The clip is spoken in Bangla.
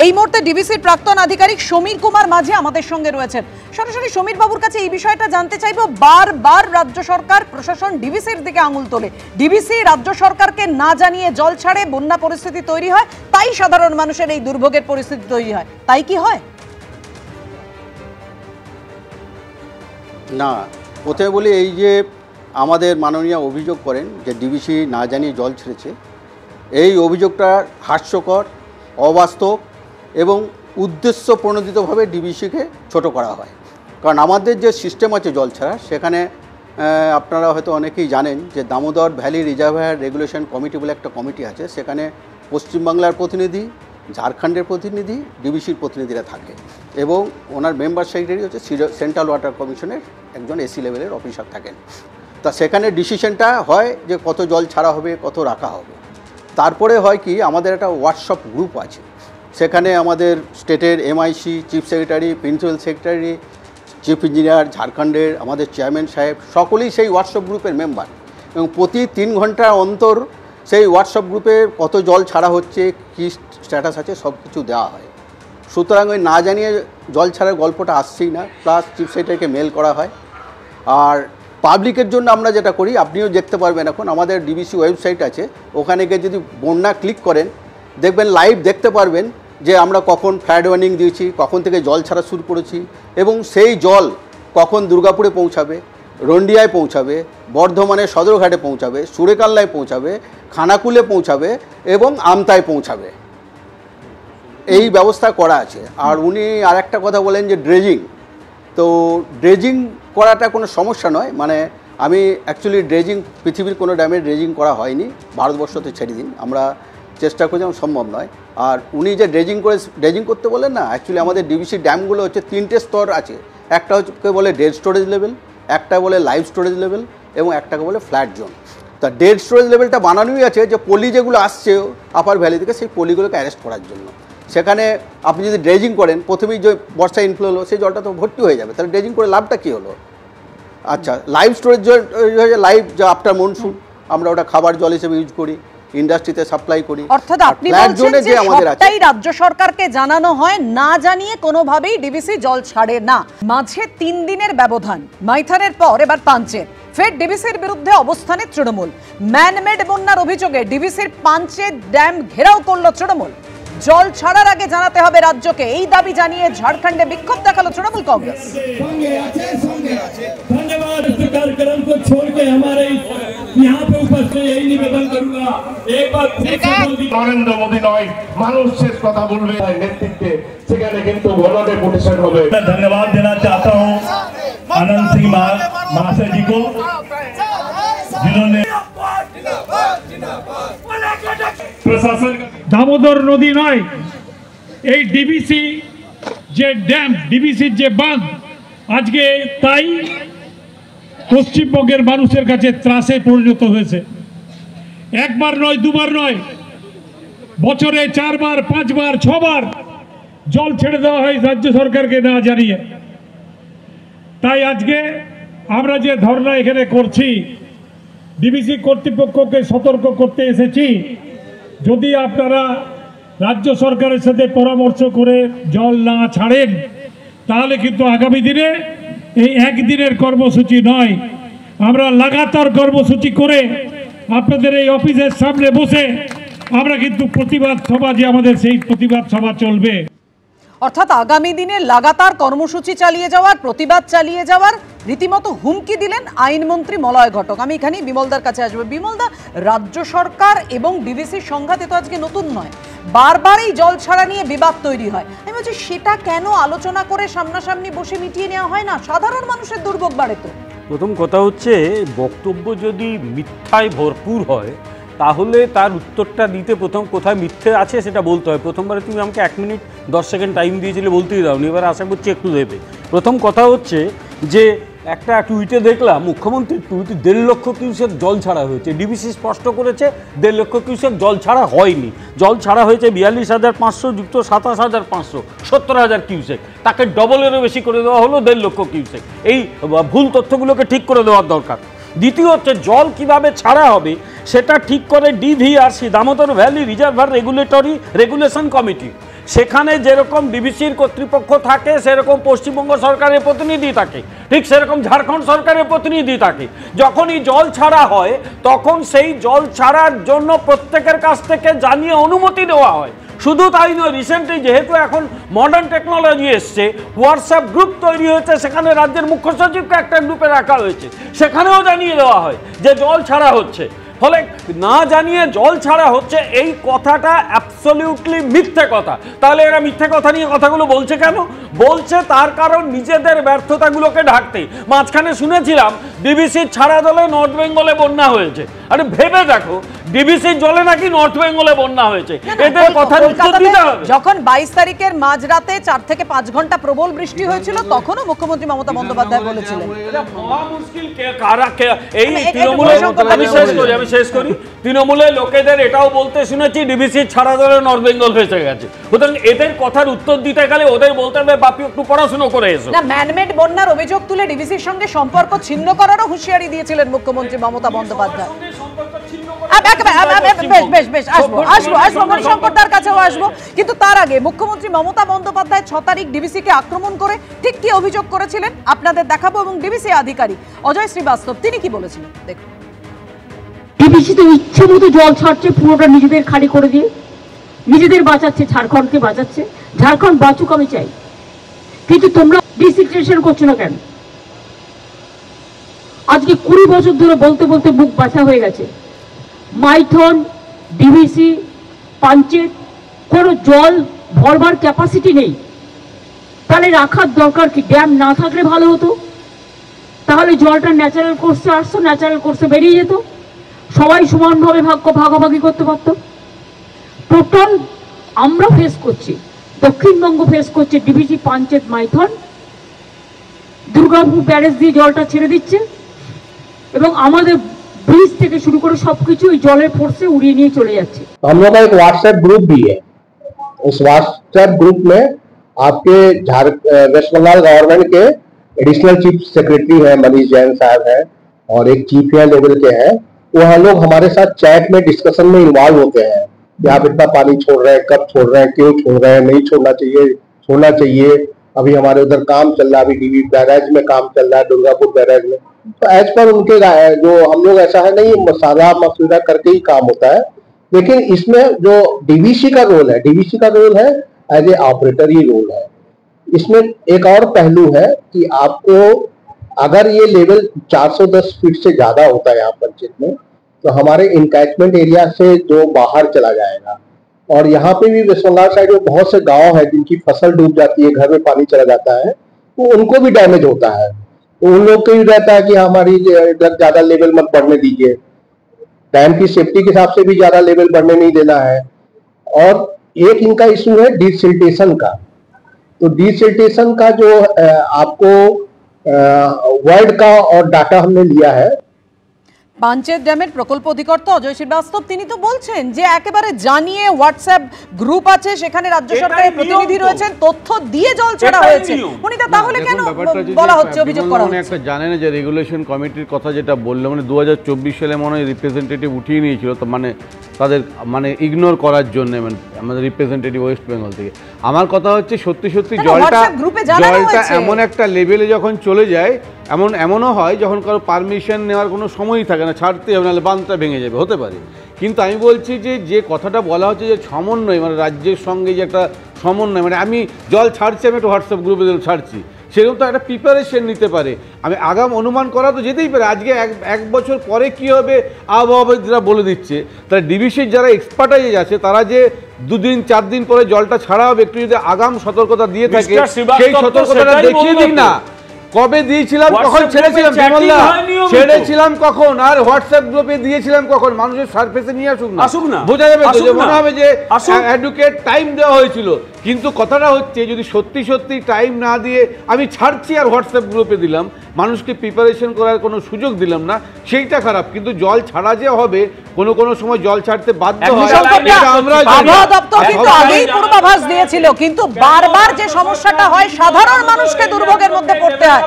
এই মুহূর্তে ডিবিসির প্রাক্তন আধিকারিক সমীর কুমার মাঝি আমাদের সঙ্গে রয়েছেন। সরাসরি সমীর বাবুর কাছে এই বিষয়টা জানতে চাইবো। বারবার রাজ্য সরকার প্রশাসন ডিবিসির দিকে আঙুল তোলে, ডিবিসি রাজ্য সরকারকে না জানিয়ে জল ছাড়ে, বন্যা পরিস্থিতি তৈরি হয়, তাই সাধারণ মানুষের এই দুর্ভোগের পরিস্থিতি তৈরি হয়। তাই কি হয় না? প্রথমে বলি, এই যে আমাদের মাননীয় অভিযোগ করেন যে ডিবিসি না জানিয়ে জল ছেড়েছে, এই অভিযোগটা হাস্যকর, অবাস্তব এবং উদ্দেশ্য প্রণোদিতভাবে ডিবিসিকে ছোট করা হয়। কারণ আমাদের যে সিস্টেম আছে জল ছাড়া, সেখানে আপনারা হয়তো অনেকেই জানেন যে দামোদর ভ্যালি রিজার্ভায়ার রেগুলেশন কমিটি বলে একটা কমিটি আছে। সেখানে পশ্চিমবাংলার প্রতিনিধি, ঝাড়খণ্ডের প্রতিনিধি, ডিবিসির প্রতিনিধিরা থাকে এবং ওনার মেম্বার সেক্রেটারি হচ্ছে সেন্ট্রাল ওয়াটার কমিশনের একজন এসি লেভেলের অফিসার থাকেন। তা সেখানে ডিসিশনটা হয় যে কত জল ছাড়া হবে, কত রাখা হবে। তারপরে হয় কি, আমাদের একটা হোয়াটসঅ্যাপ গ্রুপ আছে, সেখানে আমাদের স্টেটের MIC, chief secretary, principal secretary, chief engineer ঝাড়খণ্ডের, আমাদের চেয়ারম্যান সাহেব, সকলেই সেই হোয়াটসঅ্যাপ গ্রুপের মেম্বার এবং প্রতি 3 ঘন্টা অন্তর সেই হোয়াটসঅ্যাপ গ্রুপে কত জল ছাড়া হচ্ছে, কী স্ট্যাটাস আছে, সব কিছু দেওয়া হয়। সুতরাং ওই না জানিয়ে জল ছাড়ার গল্পটা আসছেই না। প্লাস চিফ সেক্রেটারিকে মেল করা হয়। আর পাবলিকের জন্য আমরা যেটা করি, আপনিও দেখতে পারবেন, এখন আমাদের ডিবিসি ওয়েবসাইট আছে, ওখানে গিয়ে যদি বন্যা ক্লিক করেন দেখবেন, লাইভ দেখতে পারবেন যে আমরা কখন ফ্লাড ওয়ার্নিং দিয়েছি, কখন থেকে জল ছাড়া শুরু করেছি এবং সেই জল কখন দুর্গাপুরে পৌঁছাবে, রন্ডিয়ায় পৌঁছাবে, বর্ধমানের সদরঘাটে পৌঁছাবে, সুরেকাল্লায় পৌঁছাবে, খানাকুলে পৌঁছাবে এবং আমতায় পৌঁছাবে। এই ব্যবস্থা করা আছে। আর উনি আর একটা কথা বলেন যে ড্রেজিং, তো ড্রেজিং করাটা কোনো সমস্যা নয়। মানে আমি অ্যাকচুয়ালি ড্রেজিং, পৃথিবীর কোনো ড্যামে ড্রেজিং করা হয়নি, ভারতবর্ষতে ছেড়ে দিন, আমরা চেষ্টা করছিলাম, সম্ভব নয়। আর উনি যে ড্রেজিং করতে বলেন না, অ্যাকচুয়ালি আমাদের ডিবিসি ড্যামগুলো হচ্ছে 3টে স্তর আছে। একটা হচ্ছে বলে ডেড স্টোরেজ লেভেল, একটা বলে লাইভ স্টোরেজ লেভেল এবং একটাকে বলে ফ্ল্যাট জোন। তা ডেড স্টোরেজ লেভেলটা বানানোই আছে যে পলি যেগুলো আসছে আপার ভ্যালি থেকে, সেই পলিগুলোকে অ্যারেস্ট করার জন্য। সেখানে আপনি যদি ড্রেজিং করেন, প্রথমেই যে বর্ষা ইনফ্লো হলো, সেই জলটা তো ভর্তি হয়ে যাবে, তাহলে ড্রেজিং করে লাভটা কী হলো? আচ্ছা, লাইভ স্টোরেজ লাইভ যা আফটার মনসুন আমরা ওটা খাবার জল হিসেবে ইউজ করি, ইন্ডাস্ট্রিতে সাপ্লাই করি। অর্থাৎ আপনি বলছেন যে সবটাই রাজ্য সরকারকে জানানো হয়, না জানিয়ে কোনোভাবেই ডিবিসি জল ছাড়ে না। মাঝে 3 দিনের ব্যবধান, মাইথনের পর এবার পাঞ্চের, ফের ডিবিসির বিরুদ্ধে অবস্থানে তৃণমূল। ম্যানমেড বন্যার অভিযোগে ডিবিসির পাঞ্চের ড্যাম ঘেরাও করল তৃণমূল। জল ছাড়ার আগে জানাতে হবে রাজ্যকে, এই দাবি জানিয়ে ঝাড়খণ্ডে বিক্ষোভ দেখালো তৃণমূল কংগ্রেস। धन्यवाद। इस कार्यक्रम को छोड़ के हमारे यहाँ पे उपस्थित यही निवेदन करूंगा, एक बार नरेंद्र मोदी नয়, মানুষ শেষ কথা বলবে নেতৃত্বে, সেখানে কিন্তু গণ ডেপুটেশন হবে। मैं धन्यवाद देना चाहता हूँ आनंद सिंह महाशय जी को, जिन्होंने প্রশাসন দামোদর নদী নয়, এই ডিবিসি যে ড্যাম, ডিবিসির যে বাঁধ, আজকে তাই পশ্চিমবঙ্গের মানুষের কাছে ত্রাসে পরিণত হয়েছে। একবার নয়, দুবার নয়, বছরে 4 বার, 5 বার, 6 বার জল ছেড়ে দেওয়া হয় রাজ্য সরকারকে না জানিয়ে। তাই আজকে আমরা যে ধর্ণা এখানে করছি, ডিবিসি কর্তৃপক্ষকে সতর্ক করতে এসেছি, যদি আপনারা রাজ্য সরকারের সাথে পরামর্শ করে জল না ছাড়েন, তাহলে কিন্তু আগামী দিনে এই একদিনের কর্মসূচি নয়, আমরা লাগাতার কর্মসূচি করে আপনাদের এই অফিসের সামনে বসে আমরা কিন্তু প্রতিবাদ সভা, যে আমাদের সেই প্রতিবাদ সভা চলবে। অর্থাৎ আগামী দিনে লাগাতার কর্মসূচি চালিয়ে যাওয়ার, প্রতিবাদ চালিয়ে যাওয়ার রীতিমতো হুমকি দিলেন আইনমন্ত্রী মলয় ঘটক। আমি এখানেই বিমলদার কাছে আসবো। বিমলদা, রাজ্য সরকার এবং ডিবিসির সংঘাতে তো আজকে নতুন নয়, বারবার এই জল ছাড়া নিয়ে বিবাদ তৈরি হয়। আমি বলছি, সেটা কেন আলোচনা করে সামনাসামনি বসে মিটিয়ে নেওয়া হয় না? সাধারণ মানুষের দুর্ভোগ বাড়ে তো। প্রথম কথা হচ্ছে, বক্তব্য যদি মিথ্যায় ভরপুর হয় তাহলে তার উত্তরটা দিতে প্রথম কোথায় মিথ্যে আছে সেটা বলতে হয়। প্রথমবারে তুমি আমাকে 1 মিনিট 10 সেকেন্ড টাইম দিয়েছিলে, বলতেই দাওনি, এবার আশা করছি একটু দেবে। প্রথম কথা হচ্ছে যে একটা টুইটে দেখলাম, মুখ্যমন্ত্রীর টুইটে 1.5 লক্ষ কিউসেক জল ছাড়া হয়েছে। ডিবিসি স্পষ্ট করেছে 1.5 লক্ষ কিউসেক জল ছাড়া হয়নি, জল ছাড়া হয়েছে 42,500 যুক্ত 27,500, 70,000 কিউসেক। তাকে ডবলেরও বেশি করে দেওয়া হলো 1.5 লক্ষ কিউসেক। এই ভুল তথ্যগুলোকে ঠিক করে দেওয়ার দরকার। দ্বিতীয় হচ্ছে, জল কিভাবে ছাড়া হবে সেটা ঠিক করে DVRC, Damodar Valley Reservoir Regulation Committee. সেখানে যেরকম ডিভিসির কর্তৃপক্ষ থাকে, সেরকম পশ্চিমবঙ্গ সরকারের প্রতিনিধি থাকে, ঠিক সেরকম ঝাড়খণ্ড সরকারের প্রতিনিধি থাকে। যখনই জল ছাড়া হয় তখন সেই জল ছাড়ার জন্য প্রত্যেকের কাছ থেকে জানিয়ে অনুমতি দেওয়া হয়। শুধু তাই নয়, রিসেন্টলি যেহেতু এখন মডার্ন টেকনোলজি এসছে, হোয়াটসঅ্যাপ গ্রুপ তৈরি হয়েছে, সেখানে রাজ্যের মুখ্য সচিবকে একটা গ্রুপে রাখা হয়েছে, সেখানেও জানিয়ে দেওয়া হয় যে জল ছাড়া হচ্ছে। ফলে না জানিয়ে জল ছাড়া হচ্ছে এই কথাটা অ্যাবসলিউটলি মিথ্যে কথা। তাহলে এরা মিথ্যে কথা নিয়ে কথাগুলো বলছে কেন? বলছে তার কারণ নিজেদের ব্যর্থতাগুলোকে ঢাকতে। মাঝখানে শুনেছিলাম ডিভিসির ছাড়া জলে নর্থ বেঙ্গলে বন্যা হয়েছে। আরে ভেবে দেখো, ডিভিসির জলে নাকি নর্থ বেঙ্গলে বন্যা হয়েছে। এদের কথা দিতে হবে। যখন 22 তারিখের মাঝরাতে 4 থেকে 5 ঘন্টা প্রবল বৃষ্টি হয়েছিল, তখনও মুখ্যমন্ত্রী মমতা বন্দ্যোপাধ্যায় বলেছিলেন এই তৃণমূলের শেষ করি, তৃণমূলের লোকেদের এটাও বলতে শুনেছি ডিভিসির ছাড়া জলে নর্থ বেঙ্গল হয়েছে গেছে। সুতরাং এদের কথার উত্তর দিতে গেলে ওদের বলতে হবে বাপি একটু পড়াশোনা করে এসো। না, ম্যানমেড বন্যার অভিযোগ তুলে ডিভিসির সঙ্গে সম্পর্ক ছিন্ন করারও হুঁশিয়ারি দিয়েছিলেন মুখ্যমন্ত্রী মমতা বন্দ্যোপাধ্যায়। কিন্তু তার আগে মুখ্যমন্ত্রী মমতা বন্দ্যোপাধ্যায় 6 তারিখ ডিভিসিকে আক্রমণ করে ঠিক কি অভিযোগ করেছিলেন আপনাদের দেখাবো, এবং ডিভিসি আধিকারিক অজয় শ্রীবাস্তব তিনি কি বলেছিলেন দেখুন। ডিভিসি তো ইচ্ছে মতো জল ছাড়ছে, পুরোটা নিজেদের খালি করে দিয়ে নিজেদের বাঁচাচ্ছে, ঝাড়খণ্ডকে বাঁচাচ্ছে। ঝাড়খণ্ড বাঁচুক আমি চাই, কিন্তু তোমরা ডিসিট্রেশন করছো না কেন? আজকে 20 বছর ধরে বলতে বলতে মুখ বাঁচা হয়ে গেছে। মাইথন, ডিভিসি, পাঞ্চেত কোনো জল ভরবার ক্যাপাসিটি নেই। তাহলে রাখার দরকার কি? ড্যাম না থাকলে ভালো হতো, তাহলে জলটা ন্যাচারাল কোর্সে আসতো, ন্যাচারাল কোর্সে বেরিয়ে যেত, সবাই সমানভাবে ভাগাভাগি করতে পারতো। টোটাল আমরা ফেস করছি, দক্ষিণবঙ্গ ফেস করছে ডিভিসি, পাঞ্চেত, মাইথন, দুর্গাপুর ব্যারেজ দিয়ে জলটা ছেড়ে দিচ্ছে এবং আমাদের ब्रिज থেকে শুরু করে সবকিছু এই জলের ফোর্সে উড়িয়ে নিয়ে চলে যাচ্ছে। हम लोग का एक व्हाट्सएप ग्रुप भी है। उस व्हाट्सएप ग्रुप में आपके वेस्ट बंगाल गवर्नमेंट के एडिशनल चीफ सेक्रेटरी है मनीष जैन साहब है और एक चीफ लेवल के हैं। वो हम लोग हमारे साथ चैट में डिस्कशन में इन्वॉल्व होते हैं कि आप इतना पानी छोड़ रहे हैं, कब छोड़ रहे हैं, क्यों छोड़ रहे हैं, नहीं छोड़ना चाहिए, छोड़ना चाहिए। अभी हमारे उधर काम चल रहा है, अभी डीवी बैराज में काम चल रहा है, दुर्गापुर बैराज में। तो एज पर उनके जो हम लोग ऐसा है नहीं मसाला मसूदा करके ही काम होता है, लेकिन इसमें जो डीवीसी का रोल है, डीवीसी का रोल है एज ए ऑपरेटर ही रोल है। इसमें एक और पहलू है कि आपको अगर ये लेवल 410 फीट से ज्यादा होता है यहाँ पंचायत में, तो हमारे इनकैचमेंट एरिया से जो बाहर चला जाएगा। और यहाँ पे भी वेस्ट बंगाल साइड में बहुत से गांव है जिनकी फसल डूब जाती है, घर में पानी चला जाता है, तो उनको भी डैमेज होता है। तो उन लोग को भी रहता है कि हमारी इधर ज्यादा लेवल मत बढ़ने दीजिए, डैम की सेफ्टी के हिसाब से भी ज्यादा लेवल बढ़ने नहीं देना है। और एक इनका इशू है डिसिल्टेशन का। तो डिसिल्टेशन का जो आपको वर्ड का और डाटा हमने लिया है। পাঞ্চেত ড্যামের প্রকল্প অধিকর্তা অজয় শ্রীবাস্তব তিনি তো বলছেন যে একেবারে জানিয়ে হোয়াটসঅ্যাপ গ্রুপ আছে, সেখানে রাজ্য সরকারের প্রতিনিধি রয়েছেন, তথ্য দিয়ে জল ছাড়া হয়েছে। উনি তাহলে কেন বলা হচ্ছে, অভিযোগ করা হচ্ছে? একটা জানেন যে রেগুলেশন কমিটির কথা যেটা বললো, মানে 2024 সালে মনে হয় রিপ্রেজেন্টেটিভ উঠিয়ে নিয়েছিল, তো মানে তাদের মানে ইগনোর করার জন্য মানে আমাদের রিপ্রেজেন্টেটিভ ওয়েস্ট বেঙ্গল থেকে। আমার কথা হচ্ছে সত্যি সত্যি জলটা এমন একটা লেভেলে যখন চলে যায়, এমনও হয় যখন কারো পারমিশন নেওয়ার কোনো সময়ই থাকে না, ছাড়তে হবে নাহলে বাঁধটা ভেঙে যাবে, হতে পারে। কিন্তু আমি বলছি যে কথাটা বলা হচ্ছে যে সমন্বয়, মানে রাজ্যের সঙ্গে যে একটা সমন্বয়, মানে আমি জল ছাড়ছি, আমি একটা হোয়াটসঅ্যাপ গ্রুপে জল ছাড়ছি, সেরকম তো একটা প্রিপারেশন নিতে পারে। আমি আগাম অনুমান করা তো যেতেই পারে, আজকে এক বছর পরে কী হবে আবহাওয়াবিদরা বলে দিচ্ছে। তারা ডিভিসির যারা এক্সপার্টাইজ আছে তারা যে 2 দিন 4 দিন পরে জলটা ছাড়া হবে, একটু যদি আগাম সতর্কতা দিয়ে থাকে, সেই সতর্কতাটা দেখিয়ে দিন না। কবে দিয়েছিলাম, কখন ছেড়েছিলাম, ছেড়েছিলাম কখন, আর হোয়াটসঅ্যাপ গ্রুপে দিয়েছিলাম কখন, মানুষের সারফেসে নিয়ে আসুক না, বোঝা যাবে তো, মনে হবে যে অ্যাডভোকেট টাইম দেওয়া হয়েছিল। কিন্তু কথাটা হচ্ছে যদি সত্যি সত্যি টাইম না দিয়ে আমি ছাড়ছি আর হোয়াটসঅ্যাপ গ্রুপে দিলাম, মানুষকে প্রিপারেশন করার কোনো সুযোগ দিলাম না, সেইটা খারাপ। কিন্তু জল ছাড়া যে হবে, কোনো সময় জল ছাড়তে বাধ্য হয়, আমরা আবহাওয়া দপ্তর কিন্তু আগেই পূর্বাভাস দিয়েছিল, কিন্তু বারবার যে সমস্যাটা হয় সাধারণ মানুষকে দুর্ভোগের মধ্যে পড়তে হয়।